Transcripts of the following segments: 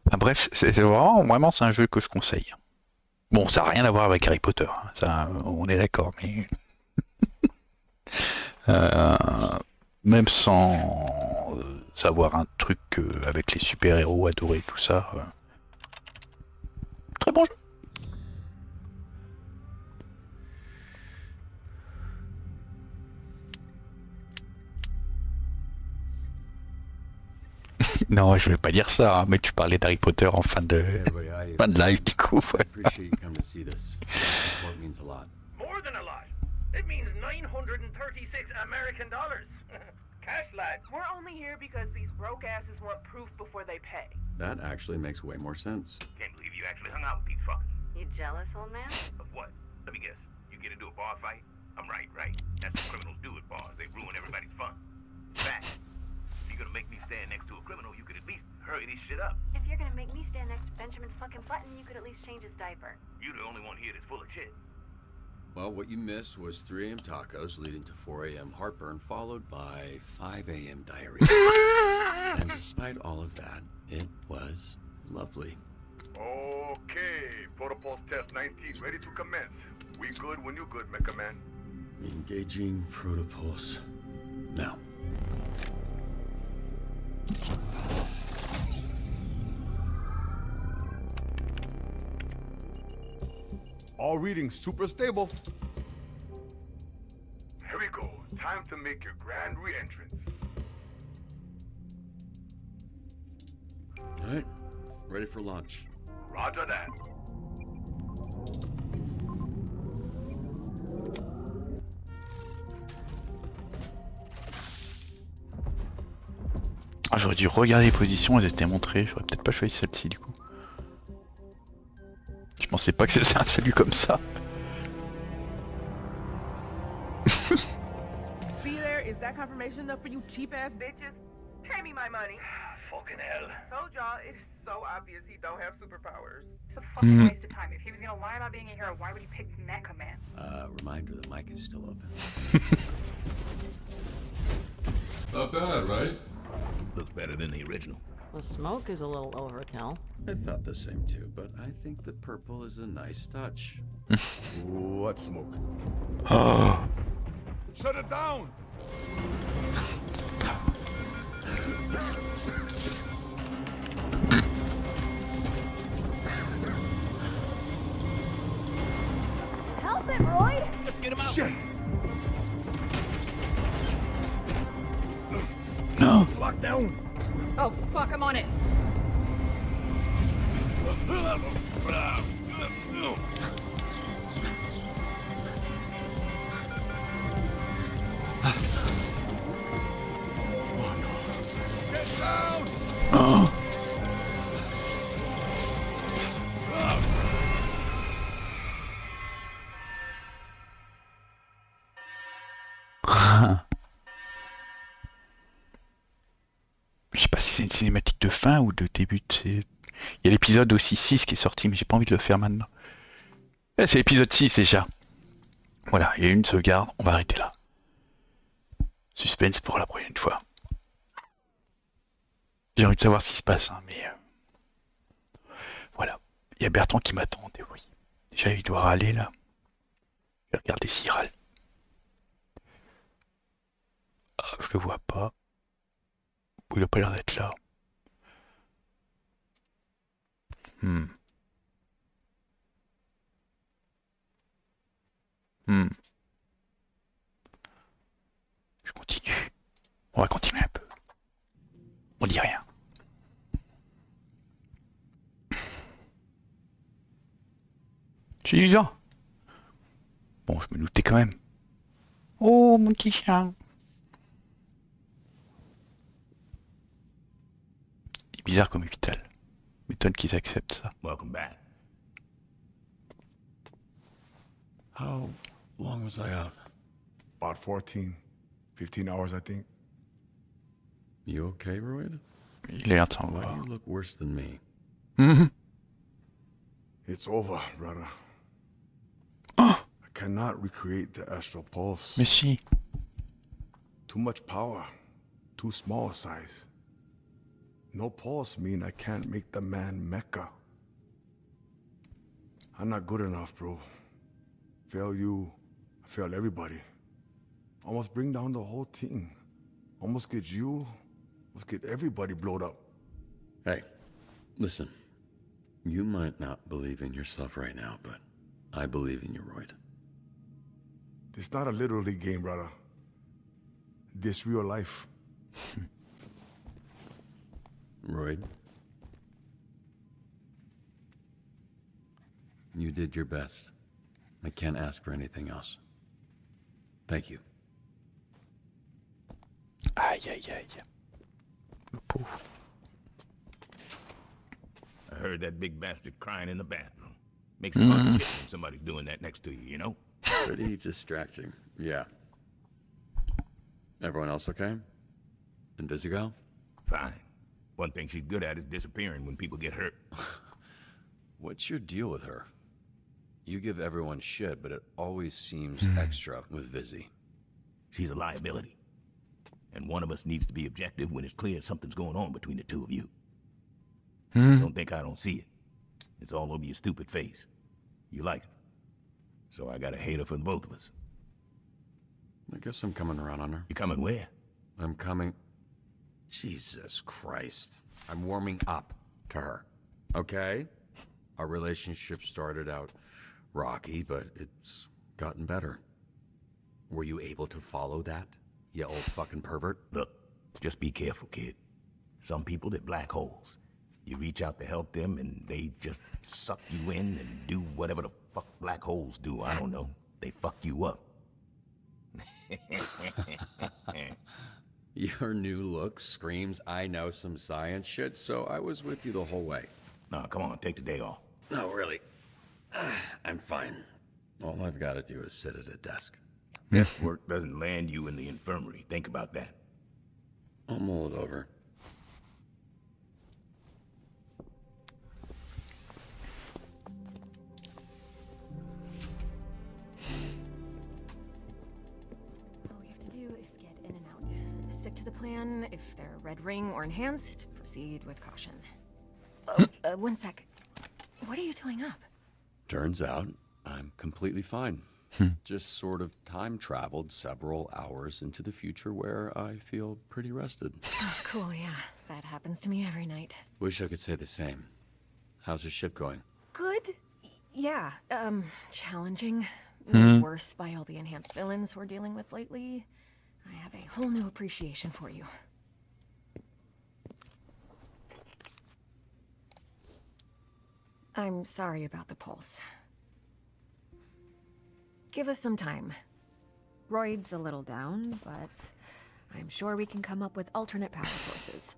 Enfin, bref, c'est vraiment c'est un jeu que je conseille. Bon, ça n'a rien à voir avec Harry Potter, hein, ça, on est d'accord, mais euh, même sans savoir un truc avec les super-héros adorés, tout ça, très bon jeu. Non, je vais pas dire ça, hein, mais tu parlais d'Harry Potter en Hey everybody, fin de live, du coup. I appreciate you coming to see this. Your support means a lot. More than a lot. It means 936 American dollars. Cash, lad. We're only here because these broke asses want proof before they pay. That actually makes way more sense. Can't believe you actually hung out with these fuckers. You jealous, old man? Of what? Let me guess. You get into a bar fight? I'm right, right? That's what criminals do at bars. They ruin everybody's fun. Fact. If you're gonna make me stand next to a criminal, you could at least hurry this shit up. If you're gonna make me stand next to Benjamin's fucking button, you could at least change his diaper. You're the only one here that's full of shit. Well, what you missed was 3 a.m. tacos leading to 4 a.m. heartburn, followed by 5 a.m. diarrhea. And despite all of that, it was lovely. Okay, Protopulse Test 19 ready to commence. We good when you good, Mecha Man. Engaging protopulse. Now. All readings super stable. Here we go. Time to make your grand re-entrance. All right, ready for launch. Roger that. Ah, j'aurais dû regarder les positions, elles étaient montrées, j'aurais peut-être pas choisi celle-ci du coup. Je pensais pas que c'était un salut comme ça. See there? Is that confirmation enough for you cheap ass bitches? Pay me my money. Fucking hell. Told y'all, it's so obvious he don't have superpowers. It's a fucking waste of time. If he was gonna lie about being a hero, why would he pick Mecha Man? Reminder the mic is still open. Not bad, right? Looks better than the original. The smoke is a little overkill. I thought the same too, but I think the purple is a nice touch. What smoke? Oh. Shut it down! Help it, Roy! Let's get him out! Shit! No. It's locked down! Oh, fuck, I'm on it. Get down! Oh. Je sais pas si c'est une cinématique de fin ou de début. Il y a l'épisode aussi 6 qui est sorti, mais j'ai pas envie de le faire maintenant. C'est l'épisode 6 déjà. Voilà, il y a une sauvegarde, on va arrêter là. Suspense pour la prochaine fois. J'ai envie de savoir ce qui se passe, hein, mais voilà. Il y a Bertrand qui m'attend en théorie. Déjà, il doit râler là. Je vais regarder s'il râle. Ah, je le vois pas. Il a pas l'air d'être là. Hmm. Hmm. Je continue. On va continuer un peu. On dit rien. Je suis vivant. Bon, je me doutais quand même. Oh, mon petit chien. Il est bizarre comme hôpital. M'étonne qu'ils acceptent ça. Welcome back. How long was I out? About 14, 15 hours, I think. You okay, Royd? Il a l'air de s'en Why do voir. you look worse than me? Mhm. It's over, brother. Oh, I cannot recreate the astral pulse. mais si. Too much power. Too small a size. No pulse mean I can't make the man Mecca. I'm not good enough, bro. Fail you, I fail everybody. Almost bring down the whole team. Almost get you, almost get everybody blowed up. Hey, listen. You might not believe in yourself right now, but I believe in you, Royd. It's not a Little League game, brother. This real life. Royd, you did your best. I can't ask for anything else. Thank you. Aïe, aïe, aïe. Le pauvre. I heard that big bastard crying in the bathroom. Makes it hard to sit when somebody's doing that next to you, you know? Pretty distracting, yeah. Everyone else okay? Invisigo? Fine. One thing she's good at is disappearing when people get hurt. What's your deal with her? You give everyone shit, but it always seems extra with Vizzy. She's a liability. And one of us needs to be objective when it's clear something's going on between the two of you. Don't think I don't see it. It's all over your stupid face. You like her. So I got a hater for the both of us. I guess I'm coming around on her. You coming where? I'm coming... Jesus Christ. I'm warming up to her. Okay? Our relationship started out rocky, but it's gotten better. Were you able to follow that, you old fucking pervert? Look, just be careful, kid. Some people, they're black holes. You reach out to help them, and they just suck you in and do whatever the fuck black holes do. I don't know. They fuck you up. Your new look screams I know some science shit, so I was with you the whole way. Nah, come on, take the day off. No, really. I'm fine. All I've got to do is sit at a desk. Desk work doesn't land you in the infirmary. Think about that. I'll mull it over. All we have to do is get in and out. Stick to the plan. If they're red ring or enhanced, proceed with caution. Oh, one sec. What are you doing up? Turns out, I'm completely fine. Just sort of time traveled several hours into the future where I feel pretty rested. Oh, cool, yeah. That happens to me every night. Wish I could say the same. How's your ship going? Good? Yeah, challenging. Made worse by all the enhanced villains we're dealing with lately. I have a whole new appreciation for you. I'm sorry about the pulse. Give us some time. Royd's a little down, but I'm sure we can come up with alternate power sources.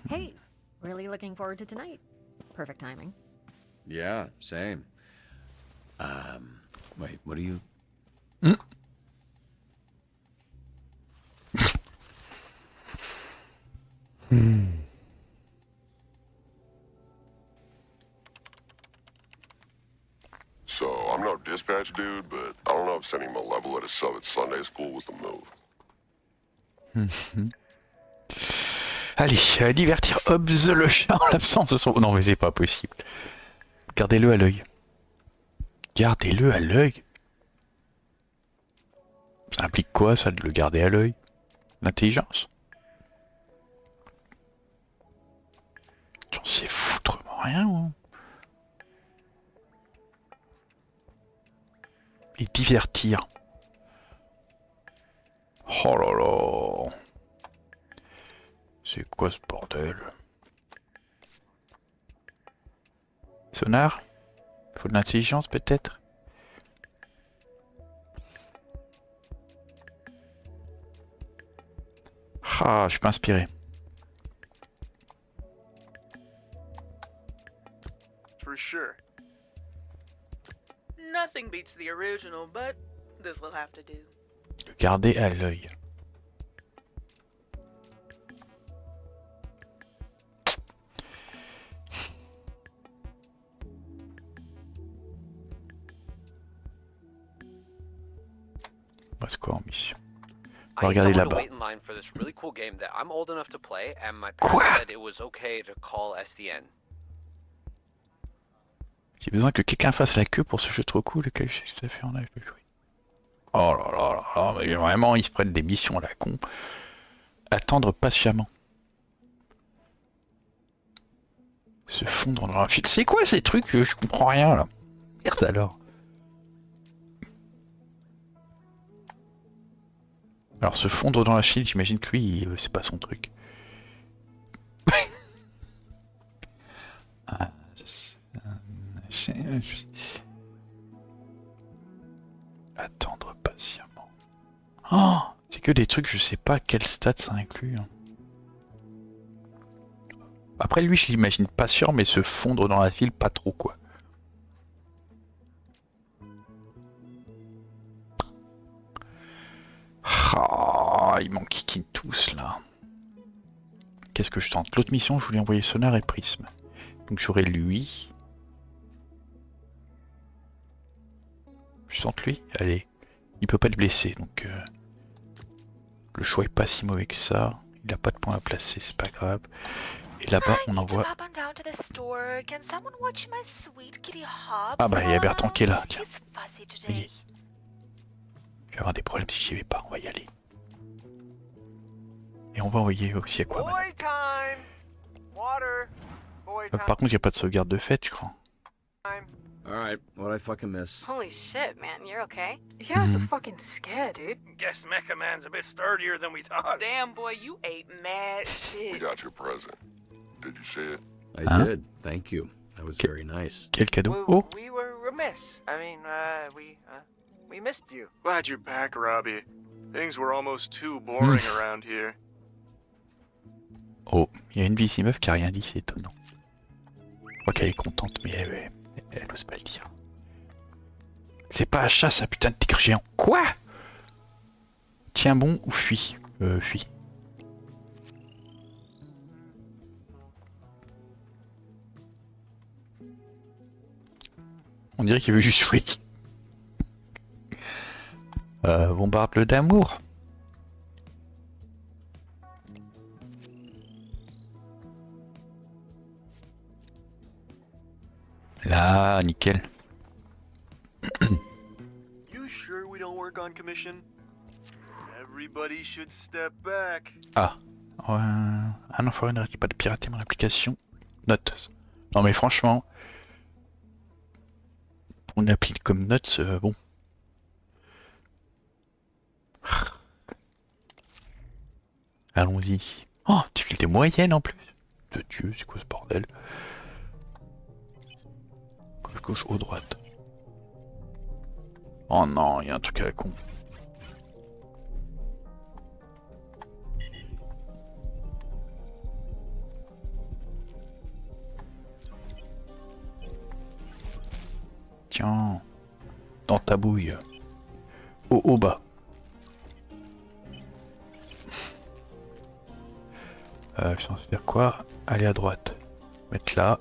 Hey, really looking forward to tonight. Perfect timing. Yeah, same. Wait, what are you... So, I'm no dispatch dude, but I don't know if sending him a level at a sub at Sunday school was the move. Allez, divertir Hobbs le chat en l'absence de son... Non mais c'est pas possible. Gardez-le à l'œil. Gardez-le à l'œil. Ça implique quoi ça de le garder à l'œil? L'intelligence? J'en sais foutrement rien moi. Et divertir. Oh là là. C'est quoi ce bordel? Sonar? Faut de l'intelligence peut-être? Ah, je suis pas inspiré. For sure. Nothing beats the original, but this will have to do. Le garder à l'œil. Reste quoi en mission? On va regarder là-bas. Quoi? J'ai besoin que quelqu'un fasse la queue pour ce jeu trop cool lequel je suis tout à fait en âge de jouer. Oh là là là là, mais vraiment ils se prennent des missions à la con. Attendre patiemment. Se fondre dans la file. C'est quoi ces trucs? Je comprends rien là. Merde alors. Alors se fondre dans la file, j'imagine que lui, c'est pas son truc. Ah, attendre patiemment. Oh, c'est que des trucs, je sais pas quel stade ça inclut. Hein. Après lui, je l'imagine patient, mais se fondre dans la file, pas trop quoi. Ah, ils m'enquiquinent tous là. Qu'est-ce que je tente? L'autre mission, je voulais envoyer Sonar et Prisme. Donc j'aurai lui. Je tente lui? Allez. Il peut pas te blesser, donc le choix est pas si mauvais que ça. Il a pas de points à placer, c'est pas grave. Et là-bas, on envoie... Ah bah, il y a Bertrand qui est là, tiens. Oui. Je vais avoir des problèmes si j'y vais pas, on va y aller. Et on va envoyer aussi à quoi par contre, il n'y a pas de sauvegarde de fait, je crois. Alright, what'd I fucking miss? Holy shit, man, you're okay? Yeah, I was so fucking scared, dude. Guess Mecha Man's a bit sturdier than we thought. Damn, boy, you ate mad We shit. got your present. Did you see it? I did, thank you. That was very nice. Quel cadeau? Oh! We were remiss. I mean, we missed you. Glad you're back, Robbie. Things were almost too boring around here. Oh, il y a une Visimeuf qui a rien dit, c'est étonnant. Je crois qu'elle est contente, mais elle ose pas le dire. C'est pas achat, ça putain de tigre géant. Quoi? Tiens bon ou fuis? Fuis. On dirait qu'il veut juste fuir. Bombarde-le d'amour. Là, nickel. You sure we don't work on commission? Everybody should step back. Ah. Un enfoiré n'arrête pas de pirater mon application. Notes. Non mais franchement, pour une appli comme Notes, bon. Allons-y. Oh, tu files des moyennes en plus. De Dieu, c'est quoi ce bordel? Gauche, gauche, haut, droite. Oh non, il y a un truc à la con. Tiens, dans ta bouille. Au bas. On va faire quoi? Aller à droite. Mettre là.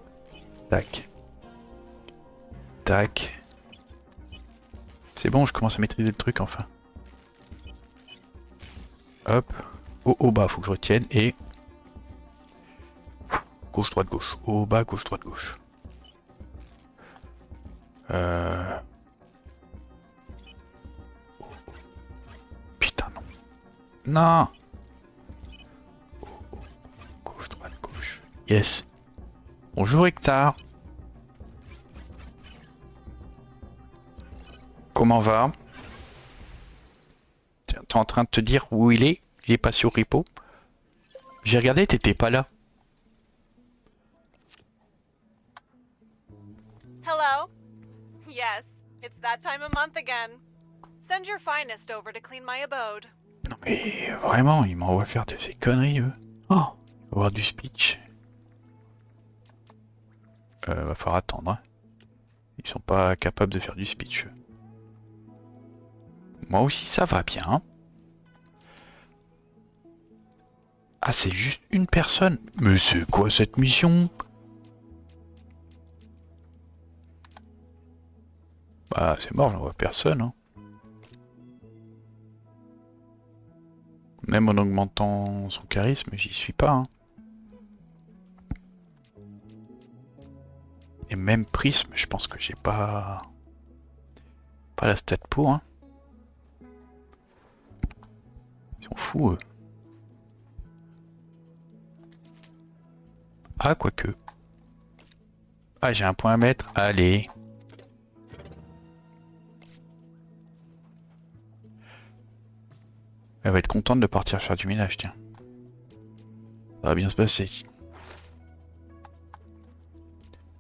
Tac. Tac. C'est bon, je commence à maîtriser le truc enfin. Hop. Au bas, faut que je retienne. Et... gauche, droite, gauche. Au bas, gauche, droite, gauche. Putain, non. Non. Gauche, droite, gauche. Yes. Bonjour Hector. Comment va? T'es en train de te dire où il est? Il est pas sur Repo? J'ai regardé, t'étais pas là. Hello? Yes, it's that time of month again. Send your finest over to clean my abode. Non mais vraiment, ils m'envoient faire de ces conneries eux. Oh, il va y avoir du speech. Va falloir attendre. Hein. Ils sont pas capables de faire du speech. Moi aussi ça va bien. Ah c'est juste une personne. Mais c'est quoi cette mission? Bah c'est mort, j'en vois personne. Hein. Même en augmentant son charisme, j'y suis pas. Hein. Et même prisme, je pense que j'ai pas la stat pour. Hein. Ils sont fous eux. Ah quoique. Ah j'ai un point à mettre. Allez. Elle va être contente de partir faire du ménage, tiens. Ça va bien se passer.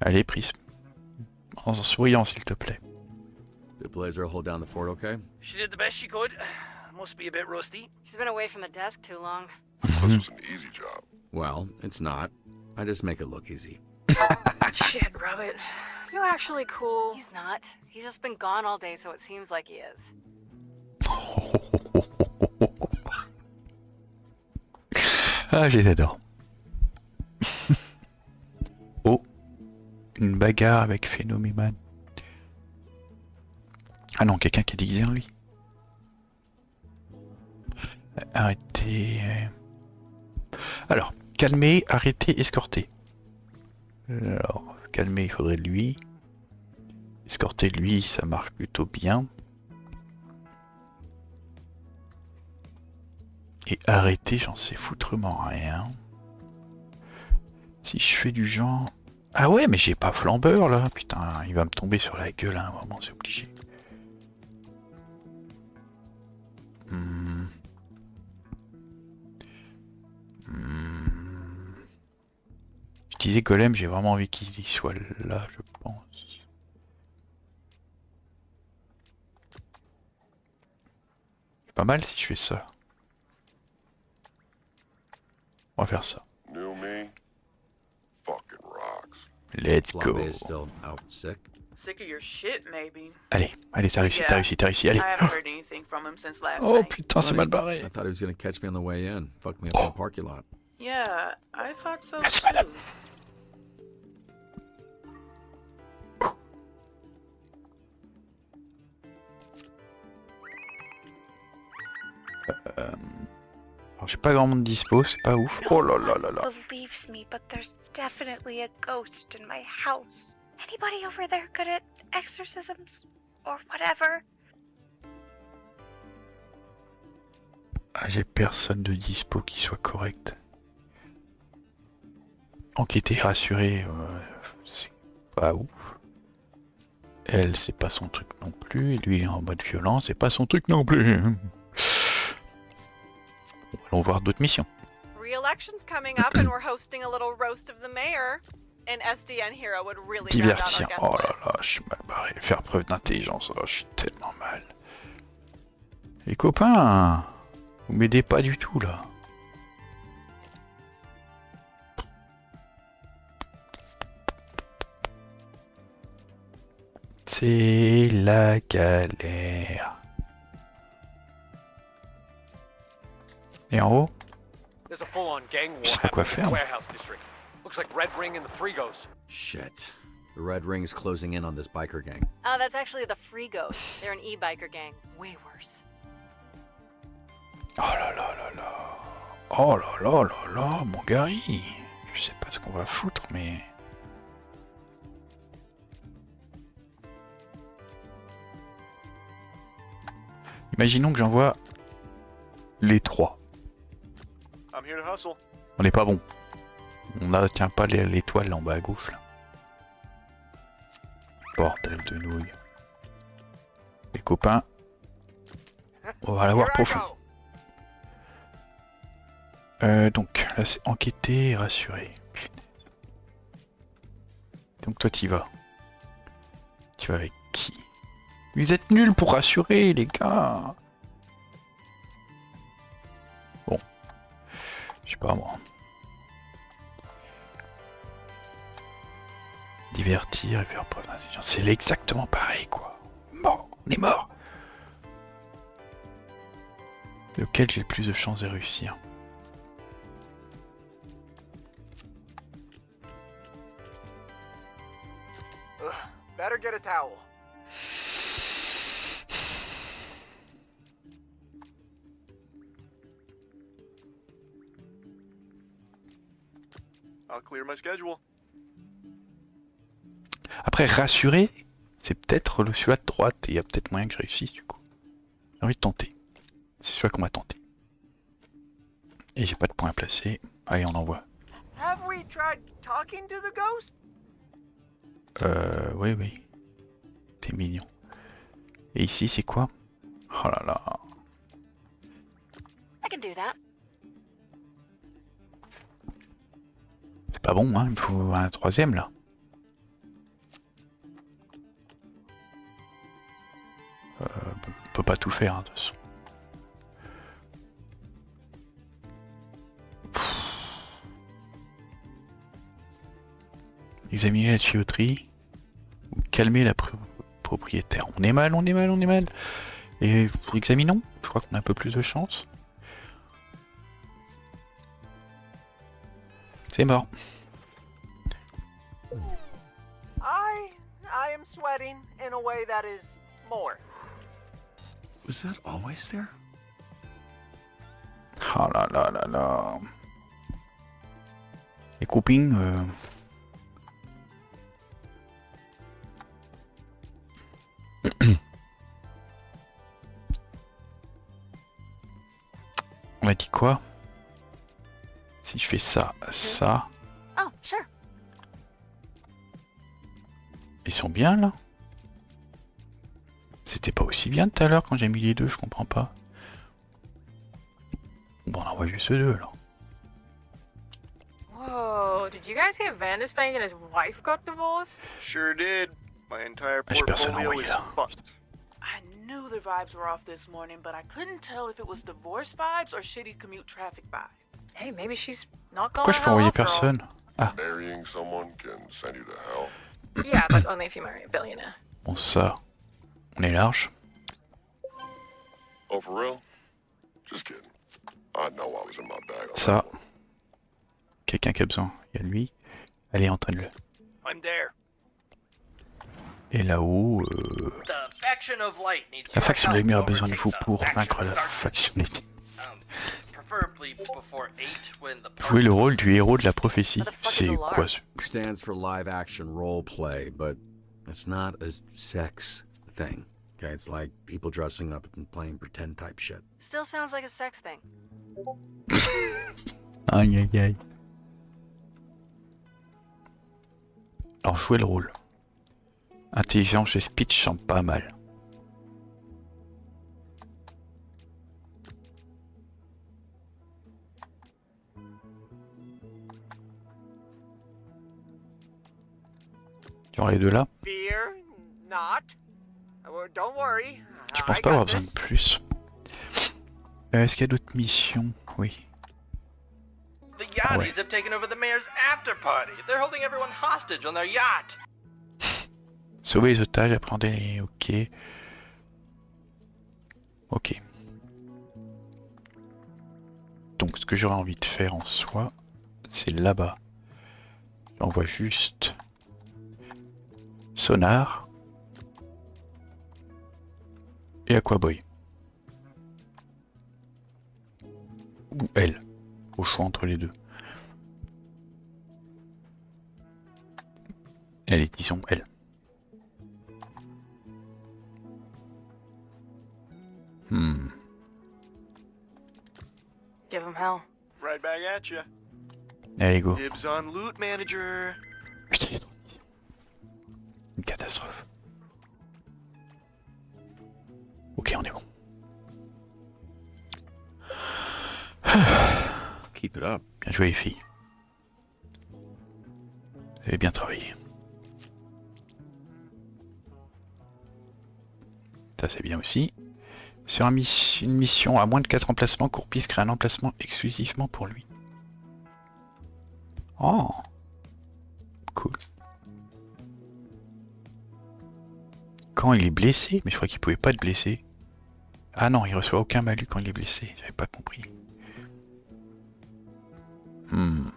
Allez, prisme. En souriant, s'il te plaît. Did Blazer hold down the fort okay? She did the best she could. Must be a bit rusty. She's been away from the desk too long. This was an easy job. Well, it's not. I just make it look easy. Shit, Robert. You actually cool. He's not. He's just been gone all day, so it seems like he is. Ah, je les adore. Oh, une bagarre avec Phénoméman. Ah non, quelqu'un qui est déguisé en lui. Arrêtez. Alors, calmer, arrêter, escorter. Alors, calmer, il faudrait lui. Escorter lui, ça marche plutôt bien. Et arrêter, j'en sais foutrement rien. Si je fais du genre... Ah ouais, mais j'ai pas flambeur là. Putain, il va me tomber sur la gueule à un moment, c'est obligé. Je disais Golem, j'ai vraiment envie qu'il soit là, je pense. C'est pas mal si je fais ça. On va faire ça. New me? Fucking rocks. Let's go. Flabe is still out sick. Sick of your shit, maybe. Allez, allez, t'as réussi, t'as réussi, t'as réussi, allez. I haven't heard anything from him since last Oh night. putain, c'est mal barré. I thought he was gonna catch me on the way in. Fuck me up in the parking lot. Yeah, I thought so Merci, too. madame. Alors j'ai pas grand monde dispo, c'est pas ouf. Oh là là là là. Believes me, but there's definitely a ghost in my house. Anybody over there good at exorcisms or whatever? Ah, j'ai personne de dispo qui soit correct. Enquêter, rassurer, c'est pas ouf. Elle, c'est pas son truc non plus. Et lui, en mode violent, c'est pas son truc non plus. Allons voir d'autres missions. Re-election's coming up and we're hosting a little roast of the mayor. An SDN hero would really round out Divertir. our guest Oh là list. là, je suis mal barré. Faire preuve d'intelligence. Oh, je suis tellement mal. Les copains, vous m'aidez pas du tout là. C'est la galère. Et en haut, There's a full-on gang war je sais pas quoi happening in faire. the warehouse district. Looks like Red Ring and the Frigos. Shit. The Red Ring is closing in on this biker gang. Oh, that's actually the Frigos. They're an e-biker gang. Way worse. Oh là là là là. Oh là là là là, mon Gary. Je sais pas ce qu'on va foutre, mais... Imaginons que j'envoie les trois. I'm here to hustle. On n'est pas bon. On n'atteint pas l'étoile en bas à gauche là. Bordel de nouilles. Les copains, on va l'avoir profond. Donc là c'est enquêter et rassurer. Punaise. Donc toi t'y vas. Tu vas avec qui? Vous êtes nuls pour rassurer les gars. Bon. Je sais pas moi. Divertir et faire preuve d'intelligence. C'est exactement pareil quoi. Mort. On est mort. Lequel j'ai le plus de chances de réussir? Better get a towel. I'll clear my schedule. Après, rassuré, c'est peut-être celui-là de droite, et il y a peut-être moyen que je réussisse du coup. J'ai envie de tenter. C'est celui-là qu'on va tenter. Et j'ai pas de point à placer. Allez, on envoie. Have we tried talking to the ghost? Oui, oui. T'es mignon. Et ici, c'est quoi? Oh là là. I can do that. C'est pas bon, hein. Il me faut un troisième, là. Bon, on peut pas tout faire, hein, de toute façon. Examiner la tuyauterie. Ou calmer la propriétaire. On est mal, on est mal, on est mal. Et examinons. Je crois qu'on a un peu plus de chance. C'est mort. I am sweating in a way that is more. Was that always there? Oh là là là là. Les copines. On a dit quoi? Si je fais ça, ça. Oh, sure. Ils sont bien là? C'était pas aussi bien tout à l'heure quand j'ai mis les deux, je comprends pas. Bon, on envoie juste deux là. Whoa, did you guys hear Vanderstein and his wife got divorced? Sure did. My entire Ah, j'ai personne portfolio envoyé is là. fucked. I knew the vibes were off this morning, but I couldn't tell if it was divorce vibes or shitty commute traffic vibes. Hey, maybe she's not going Pourquoi je peux envoyer personne? Ah, Marrying someone can send you to hell. Yeah, but only if you marry a billionaire. bon ça. On est large. Oh, for real? Just kidding. I know I was in my bag on Ça. that one. Quelqu'un qui a besoin. Il y a lui. Allez, entraîne-le. I'm there. Et là-haut, The faction of light needs la your faction de help lumière a to besoin de overtake vous the pour faction vaincre of la darkness. faction des ténèbres. Preferably before 8 when the Jouez le rôle du héros de la prophétie. C'est quoi ce... Stands for live action role play, but it's not a sex thing. Okay, it's like people dressing up and playing pretend type shit. Still sounds like a sex thing. Aïe aïe aïe. Alors jouez le rôle. Intelligence et speech sont pas mal. Genre les deux là. Fear not. Don't worry. Je pense pas avoir besoin de plus. Est-ce qu'il y a d'autres missions? Oui. The Ah ouais. Yachties have taken over the mayor's after party. They're holding everyone hostage on their yacht. Sauver les otages, appréhender les... Ok. Ok. Donc ce que j'aurais envie de faire en soi, c'est là-bas. J'envoie juste... Sonar. Et Aquaboy. Ou elle. Au choix entre les deux. Allez, disons elle. Give him hell. Right back at you. Allez, go. Dibs on loot manager. Putain, il y a trop de missions. Une catastrophe. Ok, on est bon. Keep it up. Bien joué les filles. Vous avez bien travaillé. Ça c'est bien aussi. Sur une mission à moins de 4 emplacements, Courpif crée un emplacement exclusivement pour lui. Oh, cool. Quand il est blessé, mais je crois qu'il pouvait pas être blessé. Ah non, il reçoit aucun malus quand il est blessé. J'avais pas compris. Je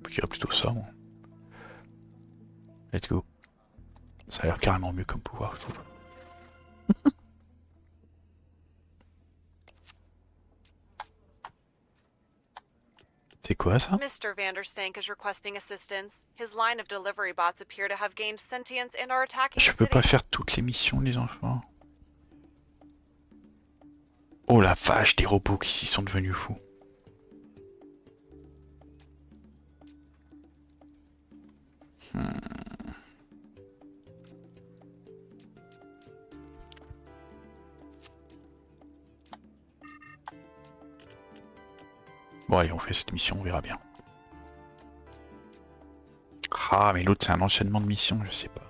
dirais plutôt ça, moi. Let's go. Ça a l'air carrément mieux comme pouvoir, je trouve. C'est quoi ça? Mr. Vanderstank is requesting assistance. His line of delivery bots appear to have gained sentience and are attacking Je the peux city. pas faire toutes les missions, les enfants. Oh la vache, des robots qui sont devenus fous. Bon allez, on fait cette mission, on verra bien. Ah mais l'autre c'est un enchaînement de missions, je sais pas.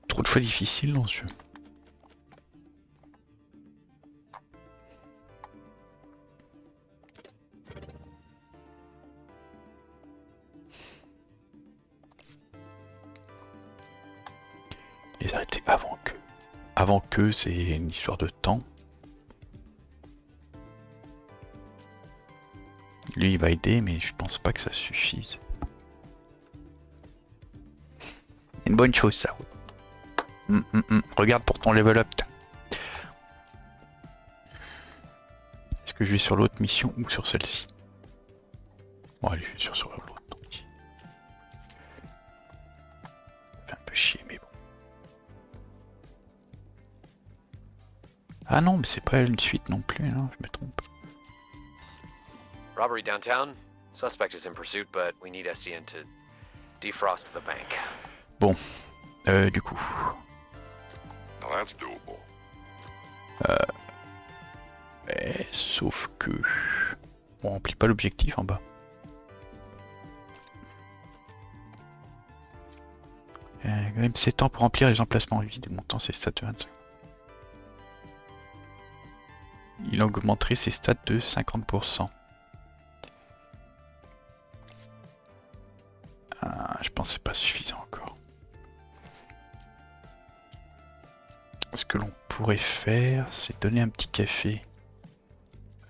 Trop de choix difficiles dans ce jeu. Les arrêter avant que. Avant que, c'est une histoire de temps. Lui il va aider, mais je pense pas que ça suffise. Une bonne chose ça. Regarde pour ton level up. Est-ce que je vais sur l'autre mission ou sur celle-ci? Bon allez, je vais sur l'autre. Ça fait un peu chier mais bon. Ah non mais c'est pas une suite non plus, hein, je me trompe. Robbery downtown. Suspect is in pursuit, but we need SDN to defrost the bank. Bon, du coup. Now that's doable. Sauf que on remplit pas l'objectif en bas. Quand même 7 ans pour remplir les emplacements vides, montant ses stats de 25. Il augmenterait ses stats de 50%. Je pense que c'est pas suffisant encore. Ce que l'on pourrait faire, c'est donner un petit café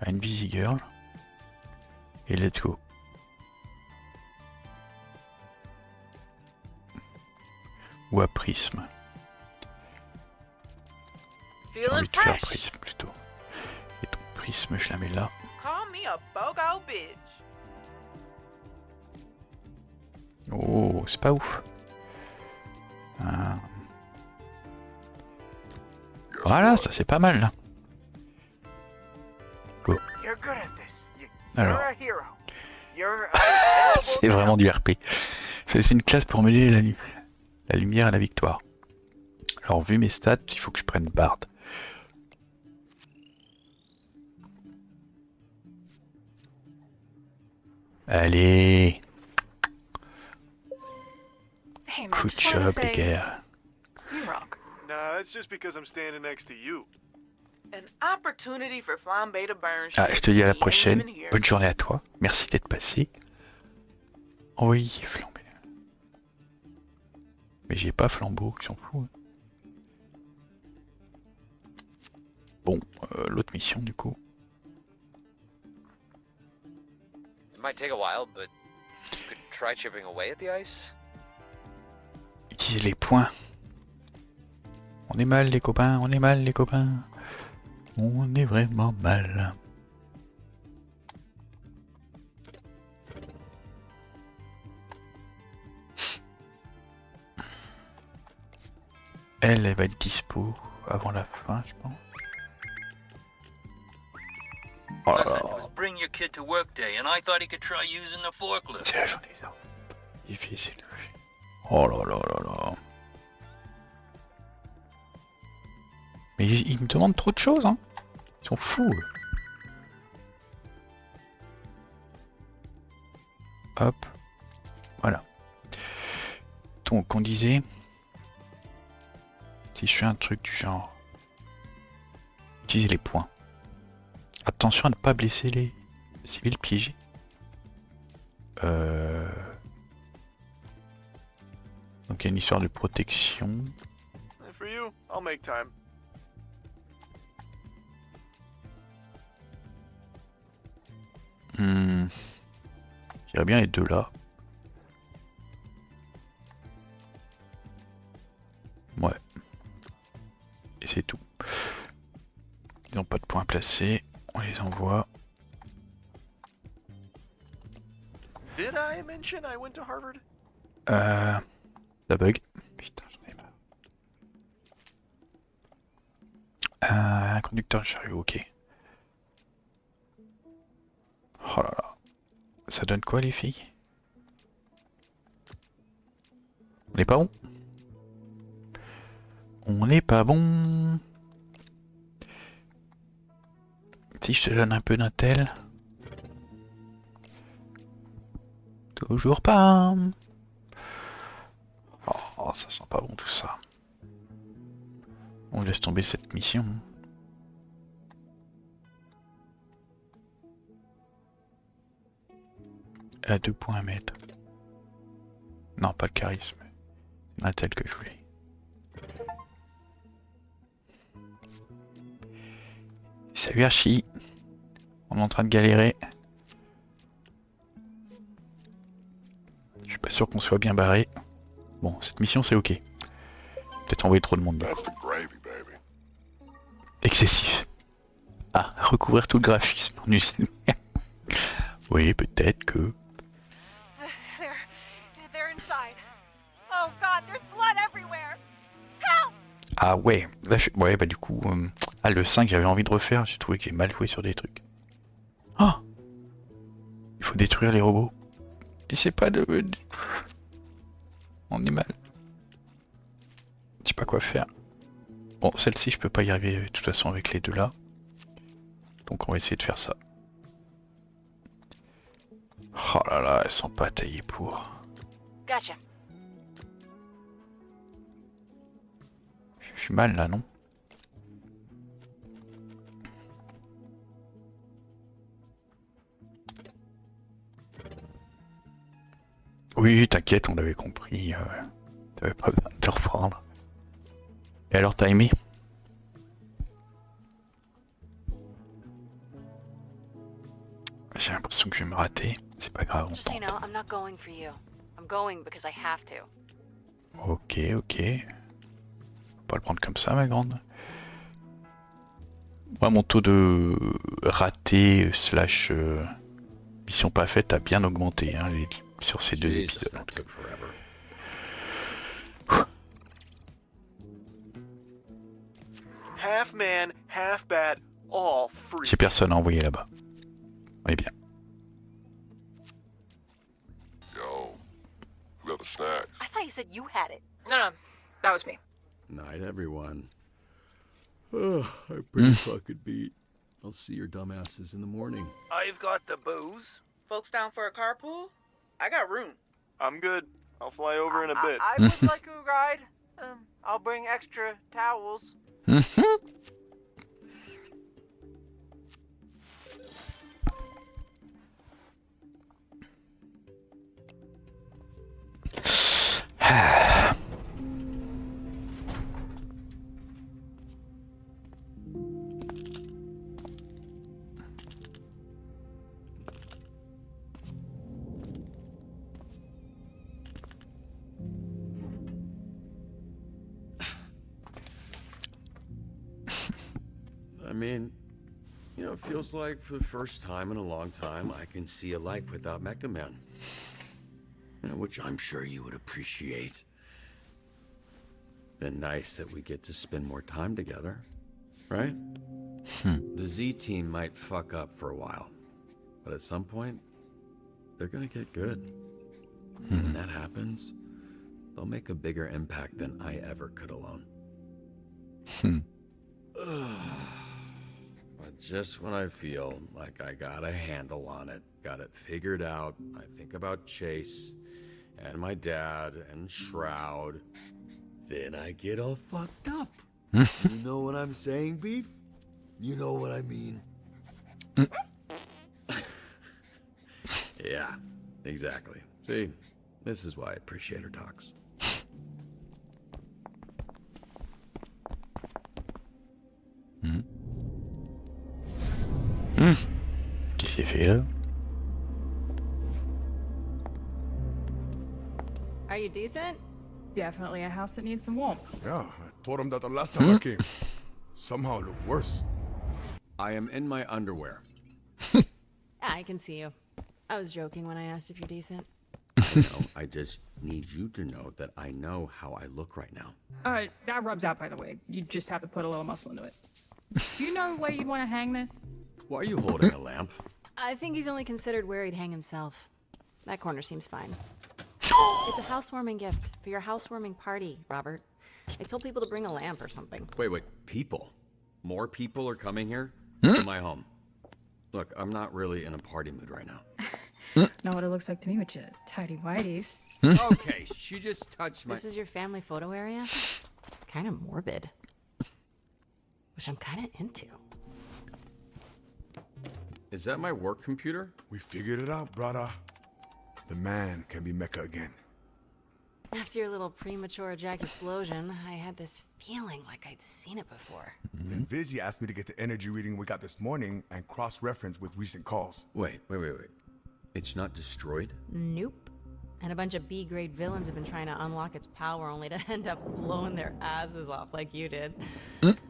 à une busy girl. Et let's go. Ou à Prisme. J'ai envie de faire Prisme plutôt. Et donc Prisme, je la mets là. Call me a bogo bitch. Oh, c'est pas ouf. Voilà, ça c'est pas mal là. Go. You're good at this. Alors, You're a hero. You're a c'est vraiment du RP. C'est une classe pour mêler la lumière à la victoire. Alors, vu mes stats, il faut que je prenne Bard. Allez. Hey, man, Good just wanna job, say, les gars. you rock. Nah, that's just because I'm standing next to you. An opportunity for Flambe to burn. Ah, je te dis à la He ain't prochaine. even here. Bonne journée à toi. Merci d'être passé. Oui, flambé. Mais j'ai pas flambeau, je s'en fous. Bon, l'autre mission du coup. It might take a while, but you could try chipping away at the ice. Utiliser les points. On est mal les copains, on est mal les copains. On est vraiment mal. Elle va être dispo avant la fin, je pense. Oh là Listen, là. it was bring your kid to work day, and I thought he could try using the forklift. C'est la journée là. Difficile. Oh là là là là. Mais ils me demandent trop de choses, hein. Ils sont fous. Eux. Hop. Voilà. Donc on disait, si je fais un truc du genre, utiliser les points. Attention à ne pas blesser les civils piégés. Donc il y a une histoire de protection. And for you, I'll make time. J'irais bien les deux là. Et c'est tout. Ils n'ont pas de points placés. On les envoie. Did I mention I went to Harvard? La bug. Putain, j'en ai marre. Un conducteur de chariot, ok. Oh là là. Ça donne quoi les filles? On n'est pas bon. On n'est pas bon. Si je te donne un peu d'un tel. Toujours pas. Oh, ça sent pas bon tout ça. On laisse tomber cette mission. Elle a 2 points à mettre. Non, pas le charisme. Un tel que je voulais. Salut Archie. On est en train de galérer. Je suis pas sûr qu'on soit bien barré. Bon, cette mission c'est ok. Peut-être envoyer trop de monde. Excessif. Ah, recouvrir tout le graphisme en usine. Oui, peut-être que... They're inside. Oh god, there's blood everywhere. Help! Ah ouais, là, ouais bah du coup... Ah le 5 j'avais envie de refaire, j'ai trouvé qu'il est mal joué sur des trucs. Oh, il faut détruire les robots. Et c'est pas de... On est mal. Je sais pas quoi faire. Bon, celle-ci je peux pas y arriver de toute façon avec les deux là. Donc on va essayer de faire ça. Oh là là, elles sont pas taillées pour. Gotcha. Je suis mal là, non? Oui, t'inquiète, on l'avait compris. T'avais pas besoin de te reprendre. Et alors, t'as aimé? J'ai l'impression que je vais me rater. C'est pas grave, on Just so you tente. know, I'm not going for you. I'm going because I have to. Ok, ok. Faut pas le prendre comme ça, ma grande. Moi, mon taux de raté slash mission pas faite a bien augmenté hein, sur ces deux épisodes. En tout cas. Half man, half bat, all free. J'ai personne à envoyer là-bas. Oui, bien. Yo, who got the snacks? I thought you said you had it. No, that was me. Night, everyone. Oh, I'm pretty fucking beat. I'll see your dumbasses in the morning. I've got the booze. Folks down for a carpool? I got room. I'm good. I'll fly over in a bit. I would like a ride. I'll bring extra towels. I mean, you know, it feels like for the first time in a long time, I can see a life without Mecha Man. You know, which I'm sure you would appreciate. Been nice that we get to spend more time together, right? The Z team might fuck up for a while, but at some point, they're gonna get good. And when that happens, they'll make a bigger impact than I ever could alone. But just when I feel like I got a handle on it, got it figured out, I think about Chase and my dad and Shroud, then I get all fucked up. You know what I'm saying, Beef? You know what I mean? Yeah, exactly. See, this is why I appreciate her talks. Qu'est-ce qu'il fait là? Are you decent? Definitely a house that needs some warmth. Yeah, I told him that the last time I came. somehow look worse. I am in my underwear. I can see you. I was joking when I asked if you're decent. I know. I just need you to know that I know how I look right now. That rubs out, by the way. You just have to put a little muscle into it. Do you know where you'd want to hang this? Why are you holding a lamp? I think he's only considered where he'd hang himself. That corner seems fine. It's a housewarming gift for your housewarming party, Robert. I told people to bring a lamp or something. Wait, people? More people are coming here? To my home. Look, I'm not really in a party mood right now. Know what it looks like to me with your tidy whities. Okay, she just touched my... This is your family photo area? Kind of morbid. Which I'm kind of into. Is that my work computer? We figured it out, brother. The man can be Mecca again. After your little premature Jack explosion, I had this feeling like I'd seen it before. Then Vizzy asked me to get the energy reading we got this morning and cross-reference with recent calls. Wait. It's not destroyed? Nope. And a bunch of B-grade villains have been trying to unlock its power only to end up blowing their asses off like you did.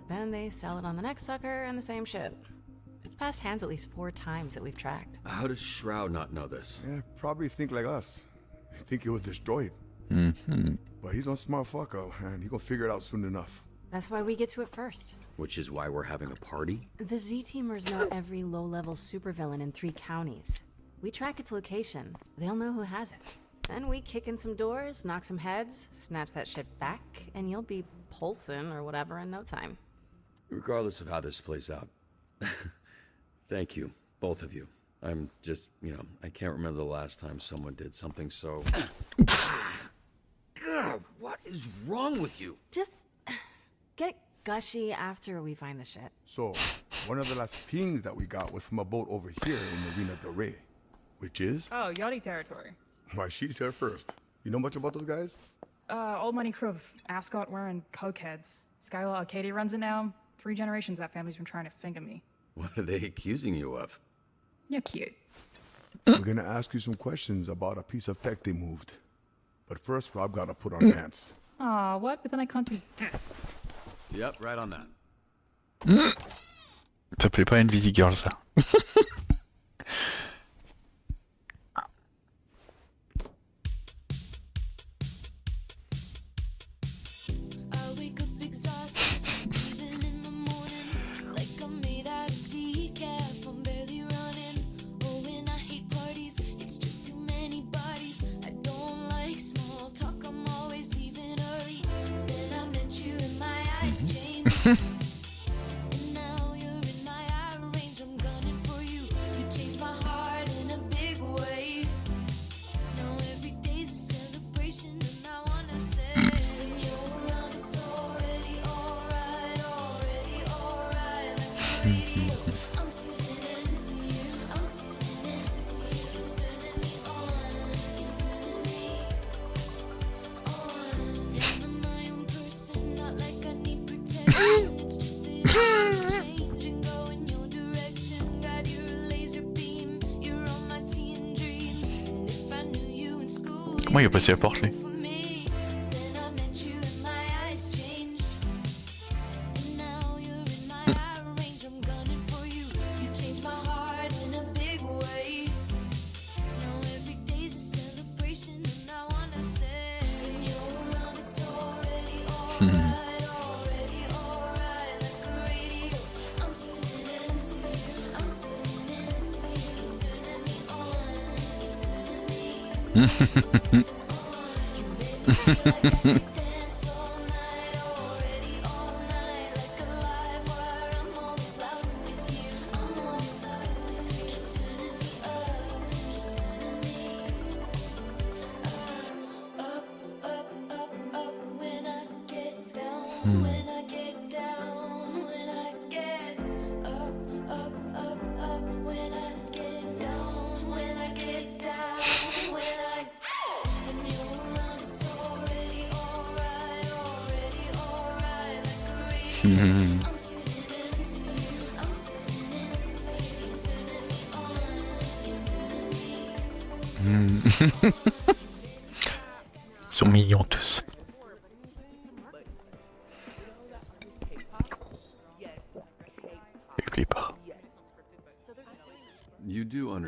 Then they sell it on the next sucker and the same shit. It's passed hands at least 4 times that we've tracked. How does Shroud not know this? Yeah, probably think like us. Think it was destroyed. But he's a smart fucker, and he gonna figure it out soon enough. That's why we get to it first. Which is why we're having a party? The Z-Teamers know every low-level supervillain in 3 counties. We track its location. They'll know who has it. Then we kick in some doors, knock some heads, snatch that shit back, and you'll be pulsing or whatever in no time. Regardless of how this plays out. Thank you, both of you. I'm just, I can't remember the last time someone did something so... God, what is wrong with you? Just get gushy after we find the shit. So, one of the last pings that we got was from a boat over here in Marina del Rey. Which is? Oh, Yachty territory. Why, she's here first. You know much about those guys? Old money crew of ascot wearing cokeheads. Skylar Arcadia runs it now. 3 generations that family's been trying to finger me. What are they accusing you of? You're cute. We're gonna ask you some questions about a piece of tech they moved. But first, Rob gotta put on pants. Aw, what? But then I can't do this. Yep, right on that. Ça plaît pas à une Vizzy Girl, ça. Comment il est passé à porte, lui? Ils sont mignons tous.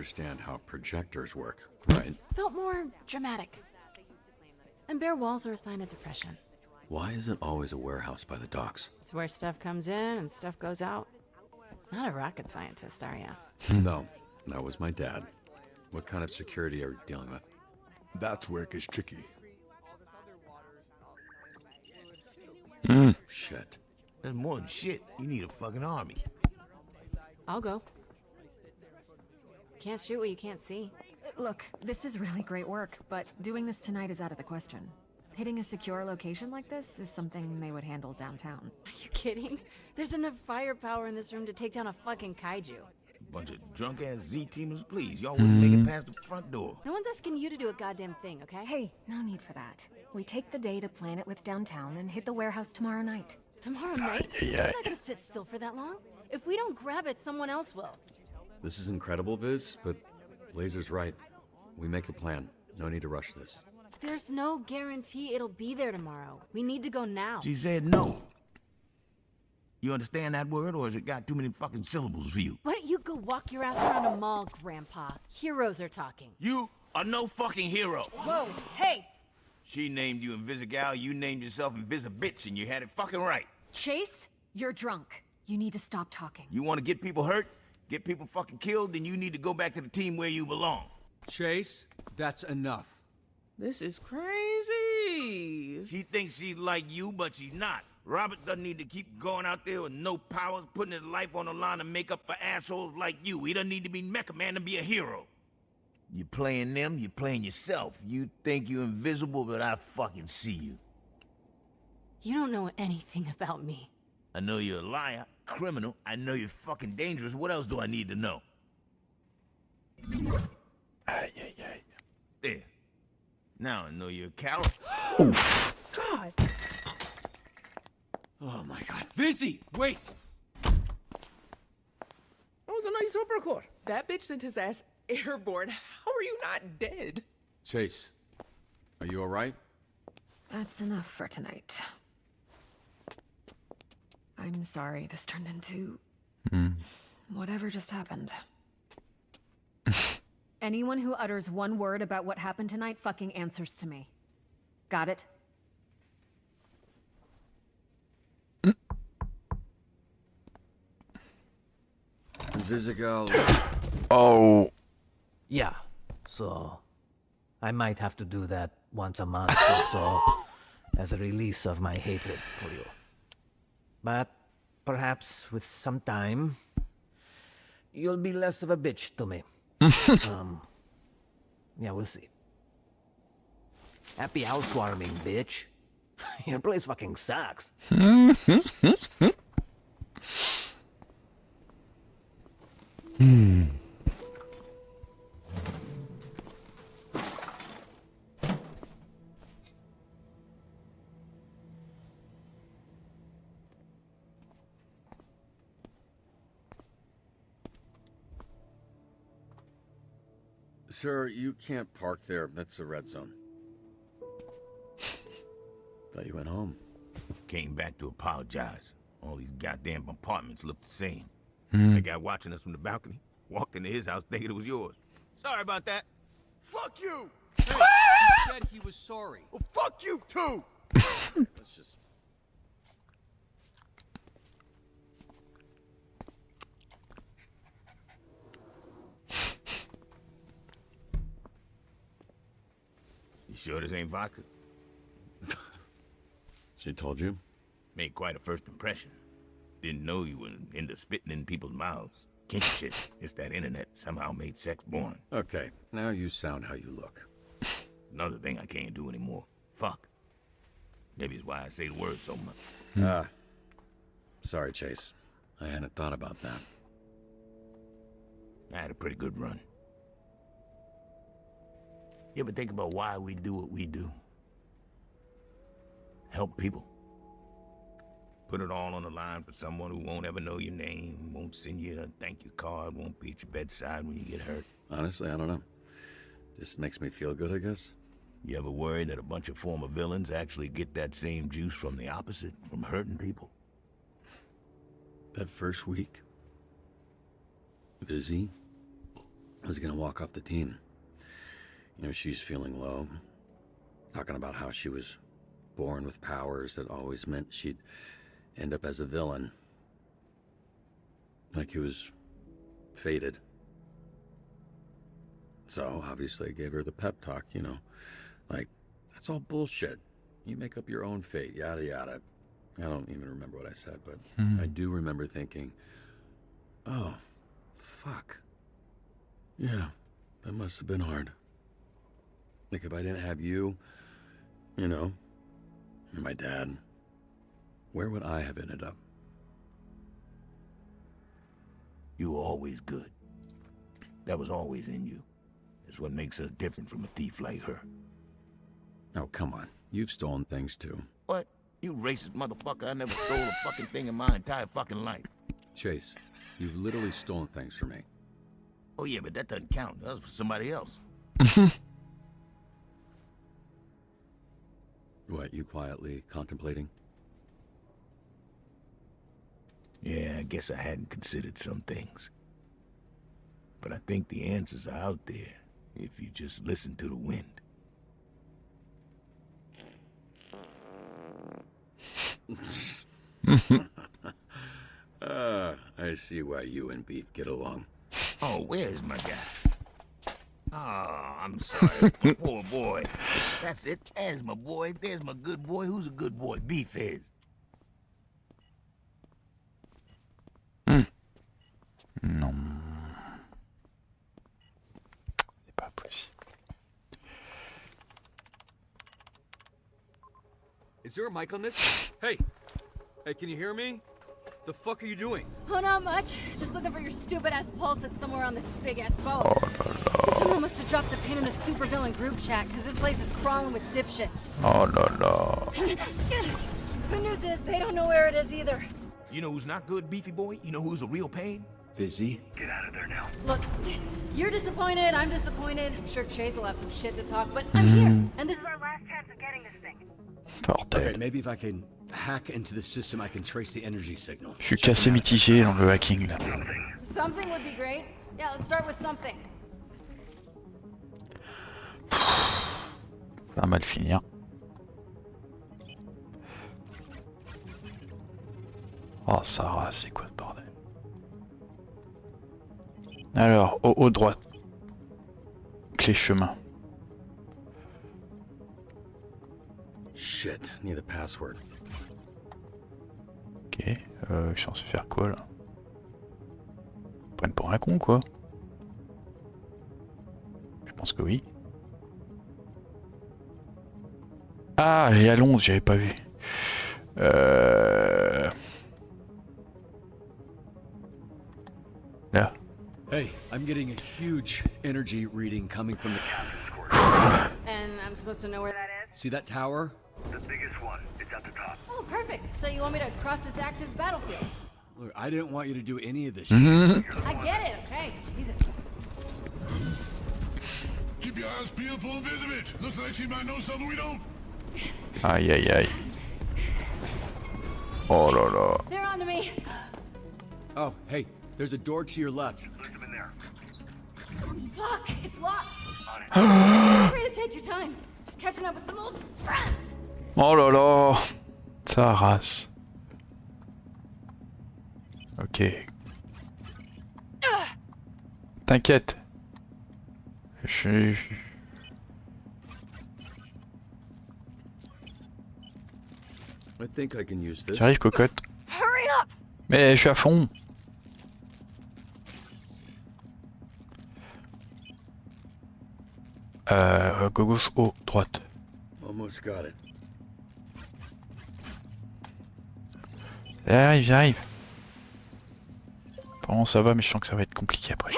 understand how projectors work, right? Felt more dramatic. And bare walls are a sign of depression. Why is it always a warehouse by the docks? It's where stuff comes in and stuff goes out. Not a rocket scientist, are ya? No, that was my dad. What kind of security are you dealing with? That's where it gets tricky. Shit. That's more than shit. You need a fucking army. I'll go. Can't shoot what you can't see. Look, this is really great work, but doing this tonight is out of the question. Hitting a secure location like this is something they would handle downtown. Are you kidding? There's enough firepower in this room to take down a fucking kaiju. Bunch of drunk-ass Z-teamers, please. Y'all wouldn't make it past the front door. No one's asking you to do a goddamn thing, okay? Hey, no need for that. We take the day to plan it with downtown and hit the warehouse tomorrow night. Tomorrow night? Someone's not gonna sit still for that long. If we don't grab it, someone else will. This is incredible, Viz, but Laser's right. We make a plan. No need to rush this. There's no guarantee it'll be there tomorrow. We need to go now. She said no. You understand that word, or has it got too many fucking syllables for you? Why don't you go walk your ass around a mall, Grandpa? Heroes are talking. You are no fucking hero. Whoa, hey! She named you Invisigal, you named yourself Invisibitch, and you had it fucking right. Chase, you're drunk. You need to stop talking. You want to get people hurt, get people fucking killed, then you need to go back to the team where you belong. Chase, that's enough. This is crazy. She thinks she's like you, but she's not. Robert doesn't need to keep going out there with no powers, putting his life on the line to make up for assholes like you. He doesn't need to be Mecha Man to be a hero. You playing them, you playing yourself. You think you're invisible, but I fucking see you. You don't know anything about me. I know you're a liar, criminal. I know you're fucking dangerous. What else do I need to know? There. Now I know you're a coward. God. Oh my god. Vizzy, wait! That was a nice uppercut. That bitch sent his ass airborne. How are you not dead? Chase, are you alright? That's enough for tonight. I'm sorry this turned into... whatever just happened. Anyone who utters one word about what happened tonight fucking answers to me. Got it? Invisigal. Oh. Yeah, so I might have to do that once a month or so as a release of my hatred for you. But perhaps with some time, you'll be less of a bitch to me. Yeah, we'll see. Happy housewarming, bitch. Your place fucking sucks. Sir, you can't park there. That's a red zone. Thought you went home. Came back to apologize. All these goddamn apartments look the same. Hmm. The guy watching us from the balcony walked into his house thinking it was yours. Sorry about that. Fuck you! Hey, he said he was sorry. Well, fuck you too! Let's just... You sure this ain't vodka? She told you? Made quite a first impression. Didn't know you were into spitting in people's mouths. Kinky shit. It's that internet somehow made sex boring. Okay, now you sound how you look. Another thing I can't do anymore. Fuck. Maybe it's why I say the word so much. Sorry, Chase. I hadn't thought about that. I had a pretty good run. You ever think about why we do what we do? Help people. Put it all on the line for someone who won't ever know your name, won't send you a thank you card, won't be at your bedside when you get hurt. Honestly, I don't know. Just makes me feel good, I guess. You ever worry that a bunch of former villains actually get that same juice from the opposite, from hurting people? That first week, Vizzy, I was gonna walk off the team. You know, she's feeling low, talking about how she was born with powers that always meant she'd end up as a villain. Like he was fated. So, obviously, I gave her the pep talk, you know. Like, that's all bullshit. You make up your own fate, yada yada. I don't even remember what I said, but I do remember thinking, oh, fuck. Yeah, that must have been hard. Like, if I didn't have you, you know, and my dad, where would I have ended up? You were always good. That was always in you. It's what makes us different from a thief like her. Oh, come on. You've stolen things, too. What? You racist motherfucker. I never stole a fucking thing in my entire fucking life. Chase, you've literally stolen things from me. Oh, yeah, but that doesn't count. That was for somebody else. What, you quietly contemplating? Yeah, I guess I hadn't considered some things. But I think the answers are out there if you just listen to the wind. I see why you and Beef get along. Oh, where's my guy? Oh, I'm sorry. Poor boy. That's it. There's my boy. There's my good boy. Who's a good boy? Beef is. Non. C'est pas possible. Is there a mic on this? Hey! Hey, can you hear me? The fuck are you doing? Oh, not much. Just looking for your stupid-ass pulse that's somewhere on this big-ass boat. Someone must have dropped a pin in the supervillain group chat, because this place is crawling with dipshits. Oh no no. Good news is, they don't know where it is either. You know who's not good, Beefy boy? You know who's a real pain? Vizzy. Get out of there now. Look, you're disappointed, I'm disappointed. I'm sure Chase will have some shit to talk, but I'm here, and this is our last chance of getting this thing. Bordel. Okay, maybe if I can hack into the system, I can trace the energy signal. Je suis assez mitigé dans le hacking là. Something would be great. Yeah, let's start with something. Ça va mal finir. Oh Sarah, c'est quoi ce bordel? Alors, au haut droite. Clé chemin. Shit, need a password. Ok, je suis censé faire quoi là? Ils me prennent pour un con quoi? Je pense que oui. Ah, et à Londres, j'avais pas vu. Là. Hey, I'm getting a huge energy reading coming from the... And I'm supposed to know where that is? See that tower? The biggest one. It's at the top. Oh, perfect. So you want me to cross this active battlefield? Look, I didn't want you to do any of this. I get it, okay. Jesus. Keep your eyes peeled for Invisible. Looks like she might know something we don't. Aïe aïe aïe. Oh là là. They're on to me. Oh, hey, there's a door to your left. Look them in there. Fuck, it's locked. Feel free to take your time. Just catching up with some old friends. Oh là là. Ça race. Ok. T'inquiète. I think I can use this. J'arrive, cocotte. Hurry up. Mais je suis à fond. Gauche, haut, droite. Almost got it. J'arrive, j'arrive. Bon, ça va, mais je sens que ça va être compliqué après.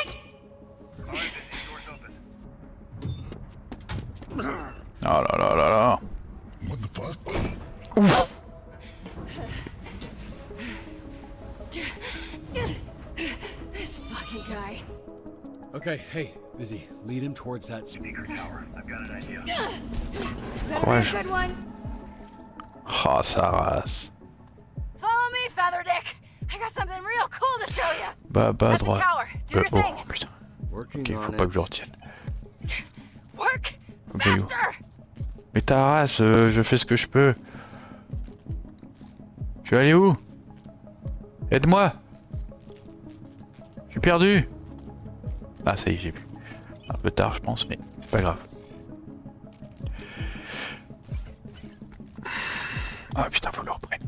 Oh là là là là. What the fuck? Ouf. This fucking guy. Okay, hey, Vizzy, lead him towards that speaker tower. I've got an idea. Better be a good one. Oh, ça race. Follow me, Featherdick. I got something real cool to show you. Bas, At the droite. tower. Do your thing. Oh, putain. Ok, faut pas que je le retienne. Work! Faut que j'aille où? Mais ta race, je fais ce que je peux. Je vais aller où? Aide-moi! Je suis perdu! Ah, ça y est, j'ai vu. Un peu tard, je pense, mais c'est pas grave. Ah putain, faut le reprendre.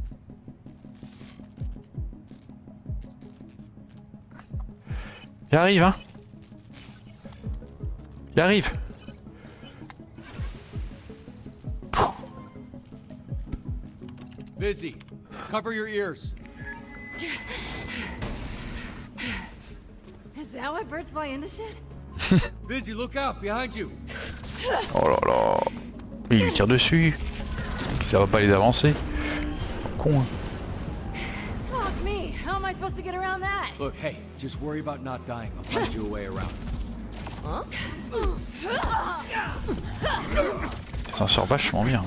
Il arrive, hein? Il arrive! Busy. Cover your ears. Is that why birds fly into shit? Busy, look out behind you. Oh là là! Il lui tire dessus! Ça va pas les avancer. Con, hein. Fuck me. How am I supposed to get around that? Look, hey, just worry about not dying. I'll find you a way around. Huh? Il s'en sort vachement bien.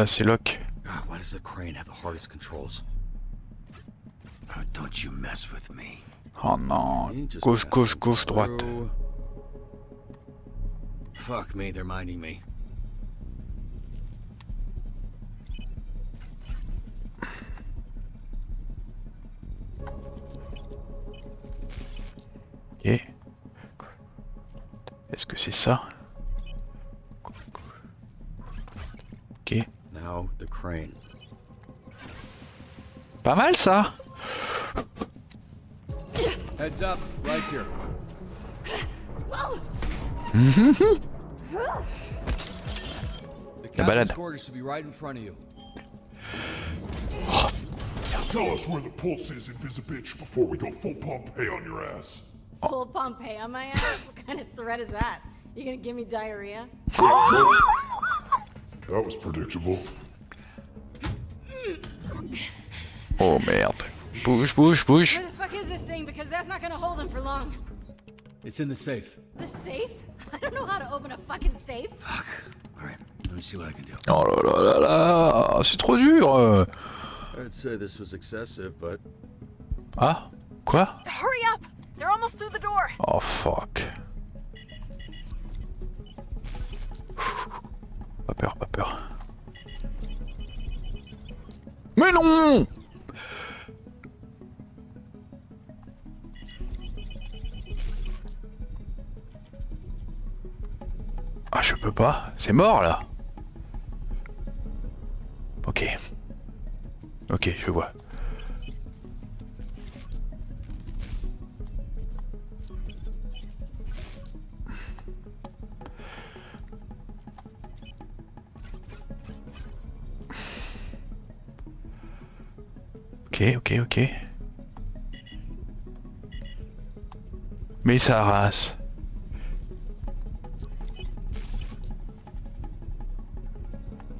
C'est Locke. God, why does the crane have the hardest controls? Oh, don't you mess with me. Oh non. Gauche, gauche, gauche, droite. Fuck me, they're minding me. Ok. Est-ce que c'est ça? Ok. Now the crane. Pas mal ça. Heads up, lights here. The captain's quarters should be right in front of you. Tell us where the pulse is, Invisibitch, before we go full Pompeii on your ass. Full Pompeii on my ass? What kind of threat is that? You gonna give me diarrhea? That was predictable. Oh merde. Bouge, bouge, bouge. Where the fuck is this thing? Because that's not gonna hold him for long. It's in the safe. The safe? I don't know how to open a fucking safe. Fuck. Alright, let me see what I can do. Oh là là là là, c'est trop dur. I'd say this was excessive, but... Ah? Quoi? Hurry up! They're almost through the door. Oh fuck. Pas peur, pas peur. Mais non! Ah, je peux pas. C'est mort là. Ok. Ok, je vois. Ok, ok, ok. Mais sa race.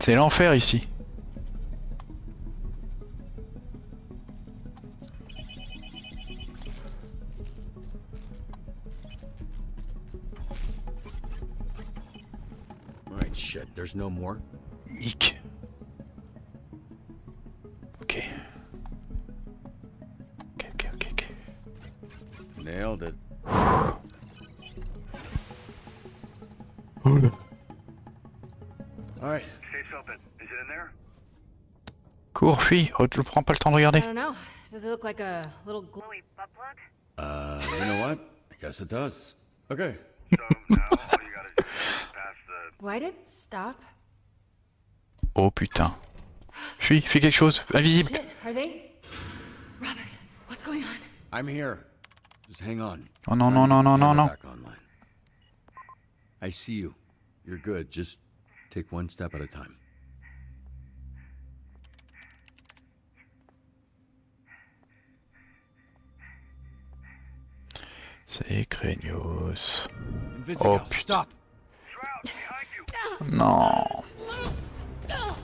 C'est l'enfer ici. Alright, shit, there's no more? Hic. Ok. Ok, ok, ok, ok. Nailed it. Alright. Safe's open. Is it in there? Cours, fuis. Je prends pas le temps de regarder. I don't know. Does it look like a little glowy butt plug? You know what? I guess it does. Okay. So now all you gotta do is pass the... Why did it stop? Oh putain. Fuis, fais quelque chose. Invisible. Shit, are they? Robert, what's going on? I'm here. Just hang on. Oh non, non, non, non, non, non. Back online. I see you. You're good. Just take one step at a time. C'est craignos. Invisible, Oh putain. stop. Non. No.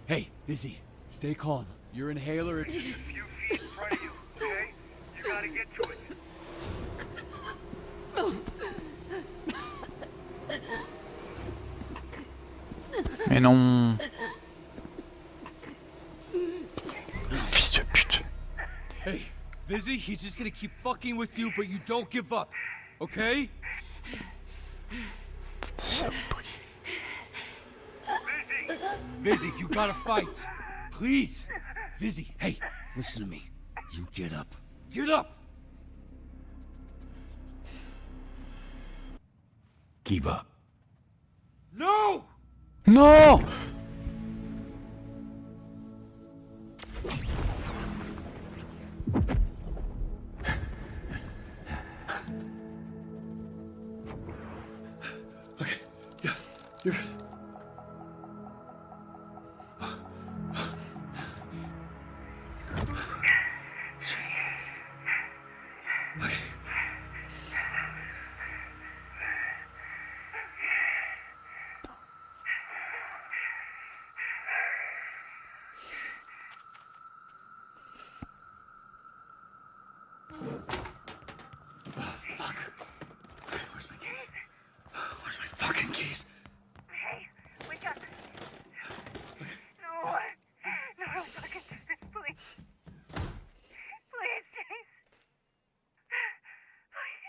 Hey, Busy, stay calm. Your inhaler is... A few feet in front of you, okay? You gotta get to it. Mais non. Fils de pute. Hey, Vizzy, he's just gonna keep fucking with you, but you don't give up, okay? Vizzy, you gotta fight. Please. Vizzy, hey, listen to me. You get up. Get up! Keep up. No! Non. You're good. Where's my keys? Where's my fucking keys? Hey, wake up. No. No, fucking please. Please, Chase. Please.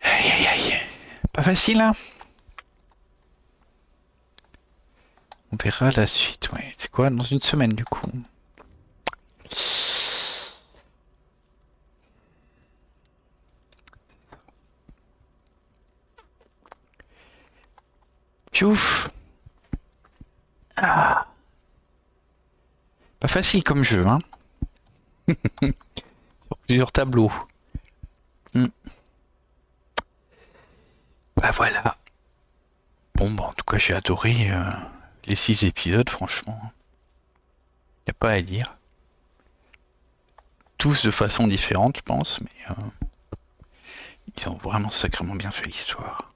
Aïe aïe aïe. Pas facile, hein. On verra la suite, ouais. C'est quoi, dans une semaine du coup? Piouf. Ah. Pas facile comme jeu, hein. Sur plusieurs tableaux. Bah voilà. Bon, bah en tout cas, j'ai adoré les 6 épisodes, franchement. Y a pas à dire. Tous de façon différente, je pense, mais ils ont vraiment sacrément bien fait l'histoire.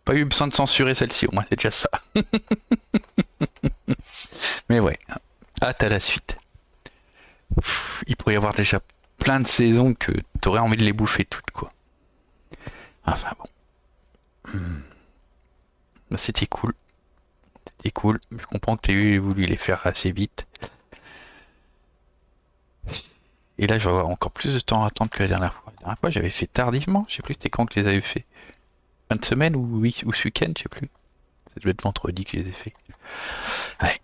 Pas eu besoin de censurer celle-ci, au moins, c'est déjà ça. Mais ouais, hâte à la suite. Il pourrait y avoir déjà plein de saisons que t'aurais envie de les bouffer toutes, quoi. Enfin bon. Bah, c'était cool. C'était cool. Je comprends que tu aies voulu les faire assez vite. Et là, je vais avoir encore plus de temps à attendre que la dernière fois. La dernière fois, j'avais fait tardivement. Je sais plus c'était quand que je les avais fait. Fin de semaine ou ce week-end, je sais plus. Ça devait être vendredi que je les ai fait. Ouais.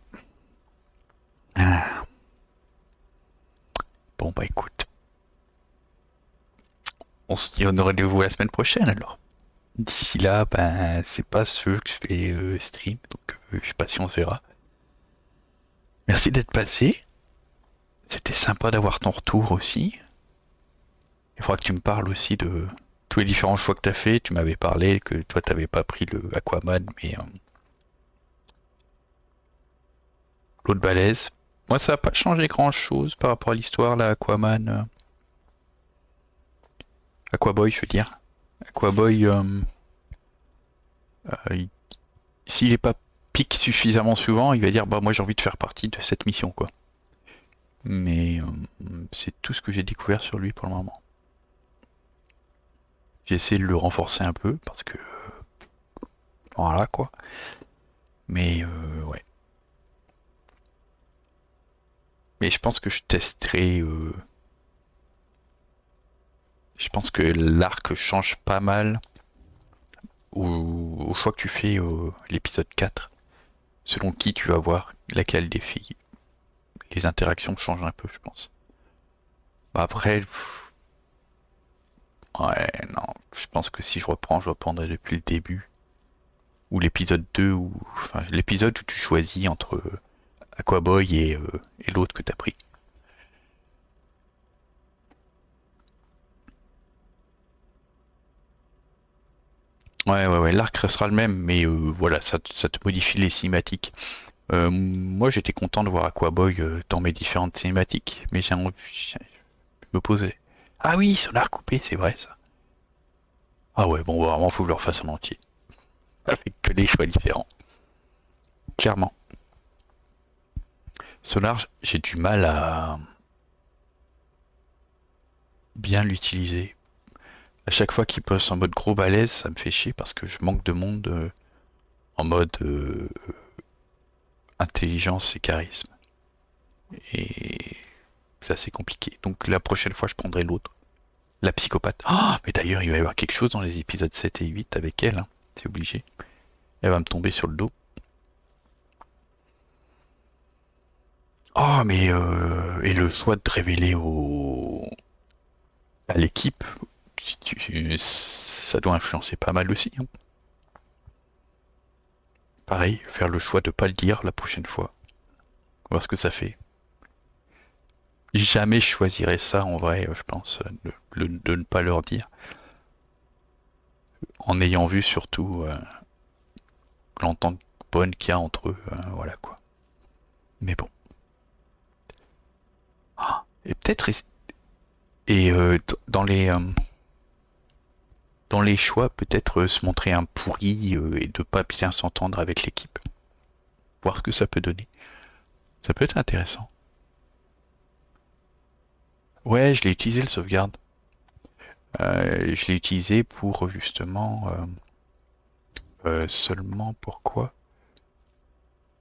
Ah. Bon bah écoute. On se dit on aura rendez-vous la semaine prochaine alors. D'ici là, ben c'est pas ceux que je fais stream, donc je sais pas si on se verra. Merci d'être passé. C'était sympa d'avoir ton retour aussi. Il faudra que tu me parles aussi de tous les différents choix que tu as fait. Tu m'avais parlé que toi t'avais pas pris le Aquaman, mais l'autre balèze. Moi ça n'a pas changé grand chose par rapport à l'histoire là, Aquaman. Aquaboy je veux dire. Aquaboy s'il est pas pique suffisamment souvent, il va dire bah moi j'ai envie de faire partie de cette mission quoi. Mais c'est tout ce que j'ai découvert sur lui pour le moment. J'ai essayé de le renforcer un peu parce que voilà quoi. Mais ouais. Mais je pense que je testerai. Je pense que l'arc change pas mal au choix que tu fais l'épisode 4. Selon qui tu vas voir, laquelle des filles. Les interactions changent un peu, je pense. Bah après, ouais, non, je pense que si je reprendrai depuis le début. Ou l'épisode 2, ou enfin, l'épisode où tu choisis entre Aquaboy et l'autre que t'as pris. Ouais, l'arc restera le même, mais voilà, ça te modifie les cinématiques. Moi, j'étais content de voir Aquaboy dans mes différentes cinématiques, mais je me posais. Ah oui, son arc coupé, c'est vrai ça. Ah ouais, bon, vraiment, faut que je le refasse en entier. Avec que des choix différents. Clairement. Sonar, j'ai du mal à bien l'utiliser. À chaque fois qu'il poste en mode gros balèze, ça me fait chier parce que je manque de monde en mode intelligence et charisme. Et c'est assez compliqué. Donc la prochaine fois, je prendrai l'autre. La psychopathe. Oh, mais d'ailleurs, il va y avoir quelque chose dans les épisodes 7 et 8 avec elle. Hein. C'est obligé. Elle va me tomber sur le dos. Oh, mais et le choix de révéler à l'équipe, ça doit influencer pas mal aussi. Hein. Pareil, faire le choix de pas le dire la prochaine fois. Voir ce que ça fait. Jamais je choisirais ça en vrai, je pense, de ne pas leur dire. En ayant vu surtout l'entente bonne qu'il y a entre eux, voilà quoi. Mais bon. Ah, et peut-être dans les choix, peut-être se montrer un pourri et de pas bien s'entendre avec l'équipe. Voir ce que ça peut donner. Ça peut être intéressant. Ouais, je l'ai utilisé le sauvegarde. Je l'ai utilisé pour justement seulement pourquoi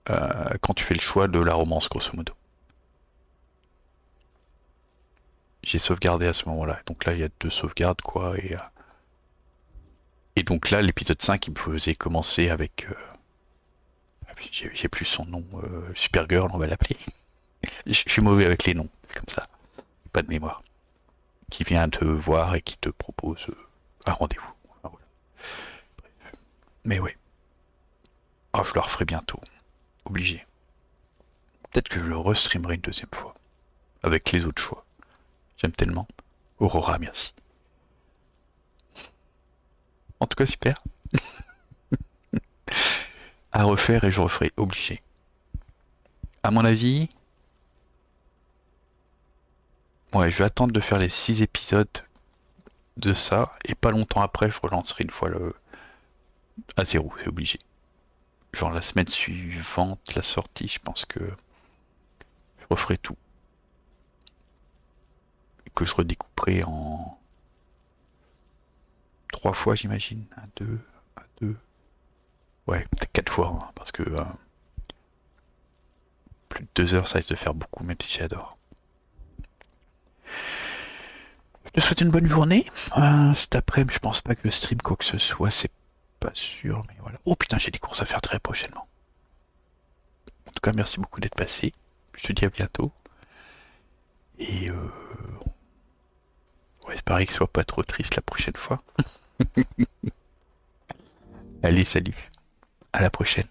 quand tu fais le choix de la romance grosso modo. J'ai sauvegardé à ce moment-là. Donc là il y a 2 sauvegardes quoi et donc là l'épisode 5 il me faisait commencer avec j'ai plus son nom, Supergirl on va l'appeler. Je suis mauvais avec les noms, c'est comme ça. Pas de mémoire. Qui vient te voir et qui te propose un rendez-vous. Enfin, voilà. Bref. Mais ouais. Ah, je le referai bientôt. Obligé. Peut-être que je le restreamerai une deuxième fois. Avec les autres choix. J'aime tellement. Aurora, merci. En tout cas, super. À refaire et je referai. Obligé. À mon avis... Ouais, je vais attendre de faire les 6 épisodes de ça, et pas longtemps après, je relancerai une fois à 0, c'est obligé. Genre la semaine suivante, la sortie, je pense que je referai tout. Et que je redécouperai en 3 fois, j'imagine. 1, 2, ouais, peut-être 4 fois, hein, parce que plus de 2 heures, ça risque de faire beaucoup, même si j'adore. Je te souhaite une bonne journée. Cet après-midi, je pense pas que je stream quoi que ce soit, c'est pas sûr, mais voilà. Oh putain, j'ai des courses à faire très prochainement. En tout cas, merci beaucoup d'être passé. Je te dis à bientôt. Et on va espérer que ce soit pas trop triste la prochaine fois. Allez, salut. À la prochaine.